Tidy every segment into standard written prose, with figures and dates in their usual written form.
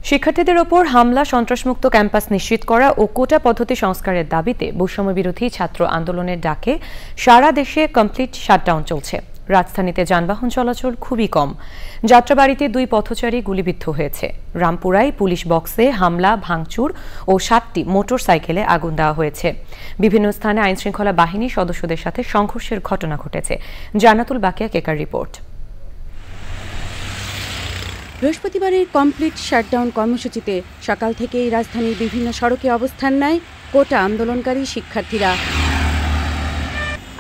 শিক্ষার্থীদের ওপর হামলা, সন্ত্রাসমুক্ত ক্যাম্পাস নিশ্চিত করা ও কোটা পদ্ধতি সংস্কারের দাবিতে বৈষম্য বিরোধী ছাত্র আন্দোলনের ডাকে সারা দেশে কমপ্লিট শাটডাউন চলছে। রাজধানীতে যানবাহন চলাচল খুবই কম। যাত্রাবাড়িতে 2 পথচারী গুলিবিদ্ধ হয়েছে। রামপুরায় পুলিশ বক্সে হামলা, ভাঙচুর ও 7টি মোটরসাইকেলে আগুন দেওয়া হয়েছে। বিভিন্ন স্থানে আইনশৃঙ্খলা বাহিনীর সদস্যদের সাথে সংঘর্ষের ঘটনা ঘটেছে। জান্নাতুল বাকিয়া কেকার রিপোর্ট। বৃহস্পতিবারের কমপ্লিট শাটডাউন কর্মসূচিতে সকাল থেকেই রাজধানীর বিভিন্ন সড়কে অবস্থান নেয় কোটা আন্দোলনকারী শিক্ষার্থীরা।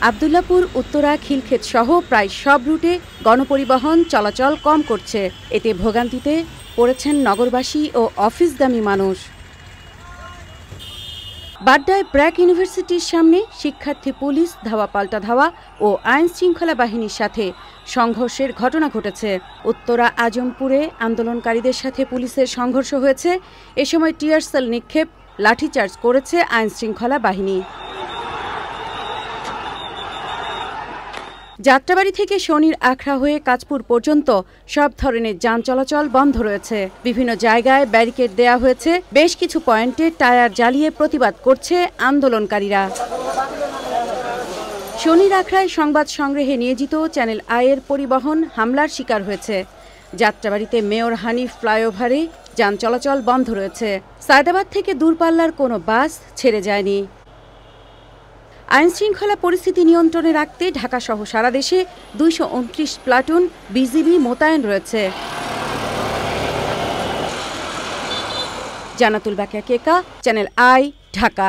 আব্দুল্লাপুর, উত্তরা, খিলক্ষেত সহ প্রায় সব রুটে গণপরিবহন চলাচল কম করছে। এতে ভোগান্তিতে পড়েছেন নগরবাসী ও অফিসগামী মানুষ। বাড্ডায় ব্র্যাক ইউনিভার্সিটির সামনে শিক্ষার্থী পুলিশ ধাওয়া পাল্টা ধাওয়া ও আইন শৃঙ্খলা বাহিনীর সাথে সংঘর্ষের ঘটনা ঘটেছে। উত্তরা আজমপুরে আন্দোলনকারীদের সাথে পুলিশের সংঘর্ষ হয়েছে। এ সময় টিয়ার সেল নিক্ষেপ, লাঠিচার্জ করেছে আইন শৃঙ্খলা বাহিনী। যাত্রাবাড়ি থেকে শনির আখড়া হয়ে কাঁচপুর পর্যন্ত সব ধরনের যান চলাচল বন্ধ রয়েছে। বিভিন্ন জায়গায় ব্যারিকেড দেয়া হয়েছে। বেশ কিছু পয়েন্টে টায়ার জ্বালিয়ে প্রতিবাদ করছে আন্দোলনকারীরা। শনির আখড়ায় সংবাদ সংগ্রহে নিয়োজিত চ্যানেল আইয়ের পরিবহন হামলার শিকার হয়েছে। যাত্রাবাড়িতে মেয়র হানিফ ফ্লাইওভারে যান চলাচল বন্ধ রয়েছে। সায়দাবাদ থেকে দূরপাল্লার কোনো বাস ছেড়ে যায়নি। আইনশৃঙ্খলা পরিস্থিতি নিয়ন্ত্রণে রাখতে ঢাকাসহ সারা দেশে 229 প্লাটুন বিজিবি মোতায়েন রয়েছে। জান্নাতুল বাকিয়া কেকা, চ্যানেল আই, ঢাকা।